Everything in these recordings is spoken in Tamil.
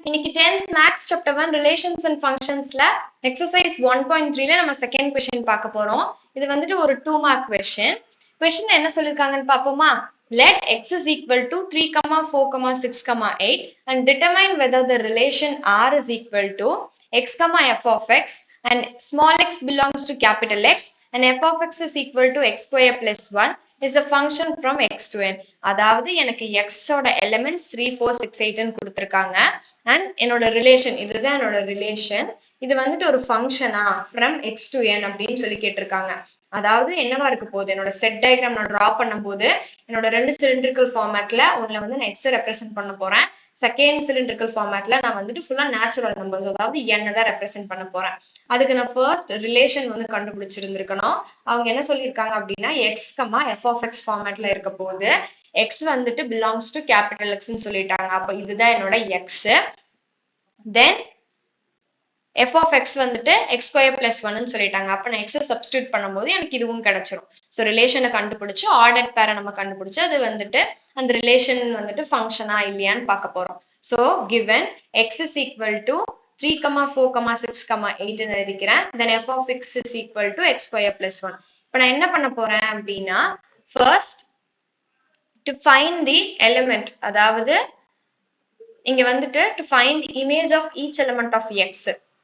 இன்னைக்கு 10th maths chapter 1 relations and ஃபங்க்ஷன்ஸ்ல எக்ஸசைஸ் 1.3ல நம்ம செகண்ட் क्वेश्चन பார்க்க போறோம். இது வந்துட்டு ஒரு 2 மார்க் क्वेश्चन. क्वेश्चन என்ன சொல்லிருக்காங்கன்னு பாப்போமா? Let x is equal to 3, 4, 6, 8 and determine whether the relation R is equal to x, f of x and small x belongs to capital X and f of x is equal to x square plus 1 is a function from x to n. அதாவது எனக்கு x ஓட elements 3, 4, 6, 8 ன்னு கொடுத்திருக்காங்க and என்னோட ரிலேஷன் இதுதான் என்னோட ரிலேஷன். இது வந்துட்டு ஒரு ஃபங்க்ஷனா from x to n அப்படின்னு சொல்லி கேட்டிருக்காங்க. அதாவது என்னவா இருக்க போகுது, என்னோட செட் டயக்ராம் நான் டிரா பண்ணும்போது என்னோட ரெண்டு சிலிண்ட்ரிக்கல் ஃபார்மேட்ல ஒண்ணுல வந்து நான் எக்ஸை ரெப்ரசென்ட் பண்ண போறேன். செகண்ட் சிலிண்ட்ரிக்கல் ஃபார்மேட்ல நான் வந்துட்டு ஃபுல்லா நேச்சுரல் நம்பர்ஸ் அதாவது n தான் ரெப்ரசென்ட் பண்ண போறேன். அதுக்கு நான் ஃபர்ஸ்ட் ரிலேஷன் வந்து கண்டுபிடிச்சிருந்திருக்கணும். அவங்க என்ன சொல்லியிருக்காங்க அப்படின்னா X comma F of X ஃபார்மேட்ல இருக்க போது எக்ஸ் வந்துட்டு பிலாங்ஸ் டு கேபிட்டல் எக்ஸ்ன்னு சொல்லிட்டாங்க. அப்ப இதுதான் என்னோட X. Then f of x வந்துட்டு x square plus 1ன்னு சொல்லிட்டாங்க. அப்ப நான் x சப்ஸ்டிட்யூட் பண்ணும்போது எனக்கு இதுவும் கிடைச்சிரும். ஸோ ரிலேஷனை கண்டுபிடிச்சு ஆர்டர் பேரை நம்ம கண்டுபிடிச்சு அது வந்துட்டு அந்த ரிலேஷன் வந்துட்டு ஃபங்க்ஷனா இல்லையான்னு பார்க்க போறோம். So given x is equal to 3, 4, 6, 8 எழுதிக்கிறேன். then f of x is equal to x square plus 1. இப்போ நான் என்ன பண்ண போறேன் அப்படின்னா first to find the element, அதாவது இங்க வந்துட்டு to find image of each element of x.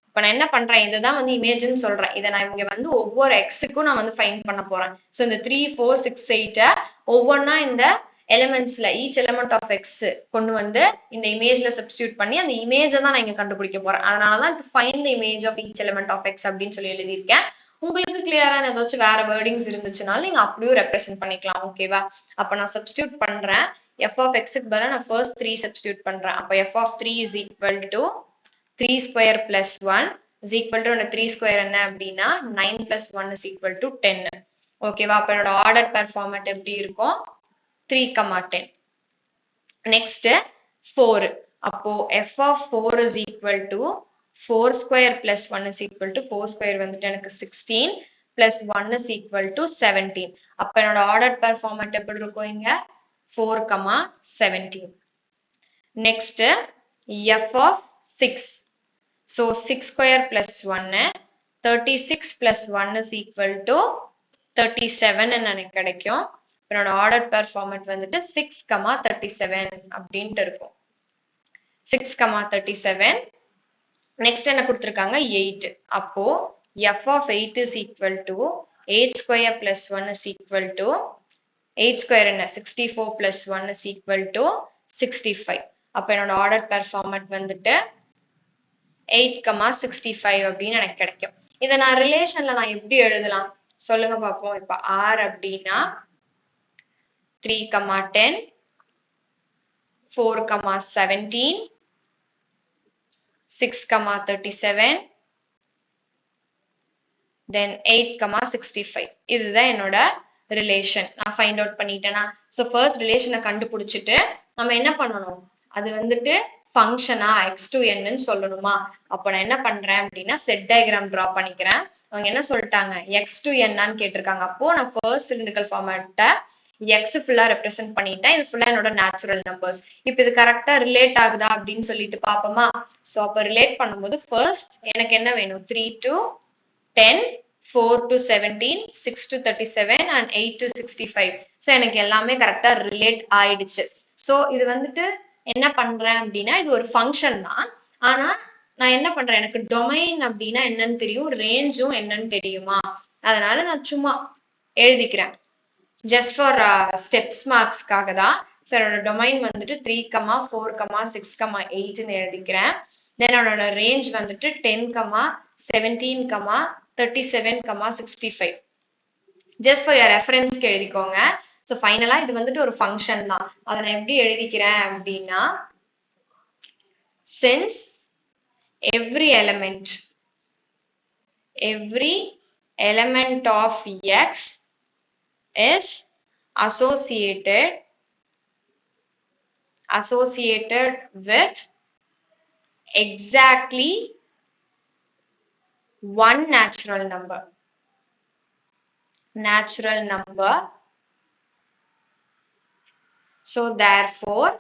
இப்ப நான் என்ன பண்றேன், இதுதான் வந்து இமேஜ்னு சொல்றேன். இதை நான் இங்க வந்து ஒவ்வொரு எக்ஸுக்கும் நான் வந்து ஃபைண்ட் பண்ண போறேன். ஸோ இந்த 3, 4, 6, 8 ஒவ்வொன்னா இந்த எலிமெண்ட்ஸ்ல ஈச் எலிமெண்ட் ஆஃப் எக்ஸ் கொண்டு வந்து இந்த இமேஜ்ல சப்ஸ்டியூட் பண்ணி அந்த இமேஜை தான் நான் இங்க கண்டுபிடிக்க போறேன். அதனாலதான் to find the image of each element of X அப்படின்னு சொல்லி எழுதியிருக்கேன். உங்களுக்கு கிளியரான ஏதாச்சும் வேற வேர்டிங்ஸ் இருந்துச்சுனாலும் நீங்க அப்படியும் ரெப்ரசென்ட் பண்ணிக்கலாம். ஓகேவா? அப்ப நான் சப்ஸ்டியூட் பண்றேன். f of x க்கு பதிலா நான் first 3 சப்ஸ்டிட்யூட் பண்றேன். அப்ப f of 3 is equal to 3 square plus 1 is equal to 3 square என்ன அப்படின்னா 9 plus 1 is equal to 10. ஓகேவா? அப்ப என்னோட ஆர்டர் பேர் ஃபார்மேட் எப்படி இருக்கும்? 3, 10. நெக்ஸ்ட் 4. அப்போ f of 4 is equal to 4 square plus 1 is equal to 4 square வந்துட்டு எனக்கு 16 plus 1 is equal to 17. அப்ப என்னோட ஆர்டர் பேர் ஃபார்மேட் எப்படி இருக்கும் இங்க? 4, 17. Next, f of 6. So 6 square plus 1, 36 plus 1 is equal to 37 ன்னு எனக்கு கிடைக்கும். என்னோட ஆர்டர் பேர் ஃபார்மேட் வந்துட்டு 6, 37 அப்படின்ட்டு இருக்கும். 6, 37. நெக்ஸ்ட் என்ன கொடுத்திருக்காங்க? 8. அப்போ f of 8 is equal to 8 square plus 1 is equal to 8 square என்ன 64 plus 1 is equal to 65. அப்ப என்னோட ஆர்டர் பேர் ஃபார்மேட் வந்துட்டு 8, 65 அப்படின்னு எனக்கு கிடைக்கும். இதை நான் ரிலேஷன்ல நான் எப்படி எழுதலாம் சொல்லுங்க பார்ப்போம். இப்ப R அப்படின்னா 3, 10, 4, 17, 6, 37, then 8, 65. இதுதான் என்னோட ரிலேஷன். நான் ஃபைண்ட் அவுட் பண்ணிட்டேனா? ஸோ ஃபர்ஸ்ட் ரிலேஷனை கண்டுபிடிச்சிட்டு நம்ம என்ன பண்ணணும், அது வந்துட்டு ஃபங்க்ஷனா எக்ஸ் டு என்னன்னு சொல்லணுமா? அப்போ நான் என்ன பண்றேன் அப்படின்னா செட் டயக்ராம் டிரா பண்ணிக்கிறேன். அவங்க என்ன சொல்லிட்டாங்க, எக்ஸ் டு என்னன்னு கேட்டிருக்காங்க. அப்போ நான் ஃபர்ஸ்ட் சிலிண்ட்ரிக்கல் ஃபார்மேட்டை எக்ஸ் ஃபுல்லா ரெப்ரசென்ட் பண்ணிட்டேன். இது ஃபுல்லா என்னோட நேச்சுரல் நம்பர்ஸ். இப்போ இது கரெக்டா ரிலேட் ஆகுதா அப்படின்னு சொல்லிட்டு பாப்போமா? ஸோ அப்போ ரிலேட் பண்ணும்போது ஃபர்ஸ்ட் எனக்கு என்ன வேணும்? 3 to 10, 4 to 17, 6 to 37 and 8 to 65. So எனக்கு எல்லாமே கரெக்டா ரிலேட் ஆயிடுச்சு. ஸோ இது வந்துட்டு என்ன பண்றேன் அப்படின்னா இது ஒரு ஃபங்க்ஷன் தான். ஆனா நான் என்ன பண்றேன், எனக்கு டொமைன் அப்படின்னா என்னன்னு தெரியும், ரேஞ்சும் என்னன்னு தெரியுமா? அதனால நான் சும்மா எழுதிக்கிறேன் ஜஸ்ட் ஃபார் ஸ்டெப்ஸ் மார்க்ஸ்க்காக தான். ஸோ என்னோட டொமைன் வந்துட்டு 3, 4, 6, 8ன்னு எழுதிக்கிறேன். தென் என்னோட ரேஞ்ச் வந்துட்டு 10, 17, 37, 65. ஜஸ்ட் ஃபார் ரெஃபரன்ஸ்க்கு எழுதிக்கோங்க. ஸோ ஃபைனலா இது வந்துட்டு ஒரு ஃபங்க்ஷன் தான். அதை நான் எப்படி எழுதிக்கிறேன் அப்படின்னா since every element of x is associated with exactly one natural number. So therefore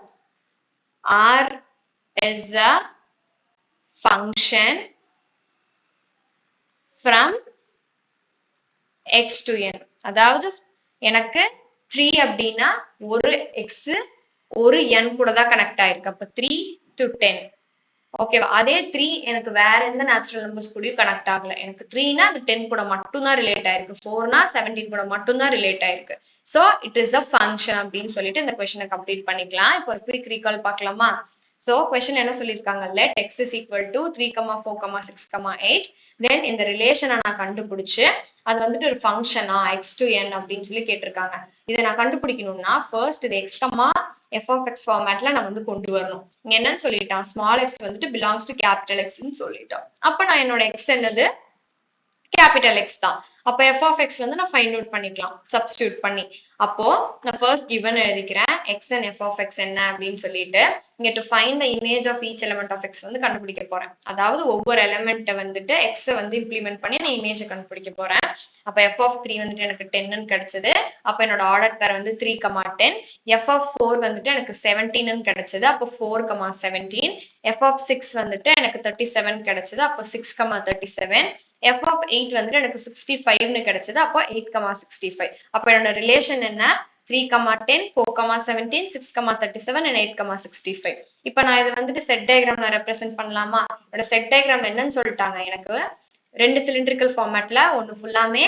R is a function from x to n. அதாவது எனக்கு 3 அப்படின்னா ஒரு x ஒரு n கூட தான் கனெக்ட் ஆயிருக்கு. அப்ப 3 to 10. ஓகேவா? அதே 3 எனக்கு வேற எந்த நேச்சுரல் நம்பர்ஸ் கூடயும் கனெக்ட் ஆகல. எனக்கு 3னா அது 10 கூட மட்டும் தான் ரிலேட் ஆயிருக்கு. 4னா 17 கூட மட்டும் தான் ரிலேட் ஆயிருக்கு. So it is a function அப்படின்னு சொல்லிட்டு இந்த கொஸ்டினை கம்ப்ளீட் பண்ணிக்கலாம். இப்போ ஒரு குயிக் ரீகால் பார்க்கலாமா? So question என்ன சொல்லிருக்காங்க? Let x is equal to 3, 4, 6, 8. Then இந்த ரிலேஷனை நான் கண்டுபிடிச்சு அது வந்துட்டு ஒரு ஃபங்க்ஷனா x to n அப்படின்னு சொல்லி கேட்டிருக்காங்க. இதை நான் கண்டுபிடிக்கணும்னா ஃபர்ஸ்ட் இது x, f of x ஃபார்மேட்ல நான் வந்து கொண்டு வரணும். இங்க என்னன்னு சொல்லிட்டான்? ஸ்மால் x வந்துட்டு பிலாங்ஸ் டு கேபிட்டல் எக்ஸ்ன்னு சொல்லிட்டான். அப்ப நான் என்னோட x என்னது? கேபிட்டல் எக்ஸ் தான். அப்ப f of x வந்து நான் ஃபைண்ட் அவுட் பண்ணிக்கலாம் சப்ஸ்டியூட் பண்ணி. அப்போ நான் ஃபர்ஸ்ட் கிவன் எழுதிக்கிறேன் x and f of x என்ன அப்படின்னு சொல்லிட்டு இங்க to find the image of each element of x வந்து கண்டுபிடிக்க போறேன். அதாவது ஒவ்வொரு எலிமெண்ட் வந்துட்டு x வந்து இம்ப்ளிமெண்ட் பண்ணி நான் இமேஜ் கண்டுபிடிக்க போறேன். அப்ப f of 3 வந்துட்டு எனக்கு 10 கிடைச்சது. அப்ப என்னோட ஆர்டர் பேர் வந்து 3, 10. f of 4 வந்துட்டு எனக்கு 17 கிடைச்சது. அப்போ 4, 17. f of 6 வந்துட்டு எனக்கு 37 கிடைச்சது. அப்போ 6, 37. f of 8 வந்துட்டு எனக்கு 65 கிடைச்சது. அப்போ 8, 65. அப்ப என்னோட ரிலேஷன் என்ன? 3, 10, 4, 17, 6, 37 and 8, 65. இப்ப நான் இது வந்துட்டு செட் டயக்ராம்ல ரெப்ரசென்ட் பண்ணலாமா? என்னோட செட் டயக்ராம் என்னன்னு சொல்லிட்டாங்க. எனக்கு ரெண்டு சிலிண்ட்ரிக்கல் ஃபார்மேட்ல ஒன்னு ஃபுல்லாமே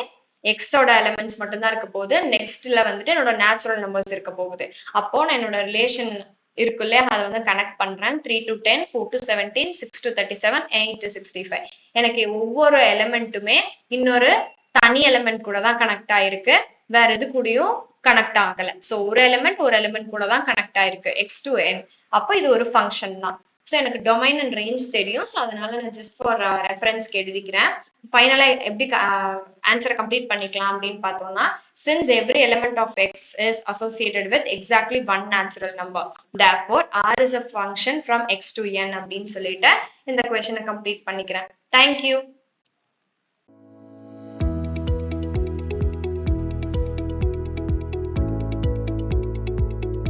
எக்ஸோட எலிமெண்ட்ஸ் மட்டும் தான் இருக்க போகுது. நெக்ஸ்ட்ல வந்துட்டு என்னோட நேச்சுரல் நம்பர்ஸ் இருக்க போகுது. அப்போ நான் என்னோட ரிலேஷன் இருக்குல்ல அதை வந்து கனெக்ட் பண்றேன். 3 to 10, 4 to 17, 6 to 37, 8 to 65. எனக்கு ஒவ்வொரு எலிமெண்ட்டுமே இன்னொரு தனி எலிமெண்ட் கூட தான் கனெக்ட் ஆயிருக்கு. வேற எது கூடயும் கனெக்ட் ஆகல. சோ ஒரு எலிமெண்ட் கூட தான் கனெக்ட் ஆயிருக்கு x to n. அப்போ இது ஒரு ஃபங்க்ஷன் தான். ஸோ எனக்கு டொமைன் அண்ட் ரேஞ்ச் தெரியும். ஸோ அதனால நான் ஜஸ்ட் ஃபார் ரெஃபரன்ஸ்க்கு எழுதிக்கிறேன். ஃபைனலா எப்படி ஆன்சரை கம்ப்ளீட் பண்ணிக்கலாம் அப்படின்னு பார்த்தோம்னா, since every element of x is associated with exactly one natural number, therefore r is a function from x to n அப்படின்னு சொல்லிட்டு இந்த கொஸ்டினை கம்ப்ளீட் பண்ணிக்கிறேன். தேங்க்யூ.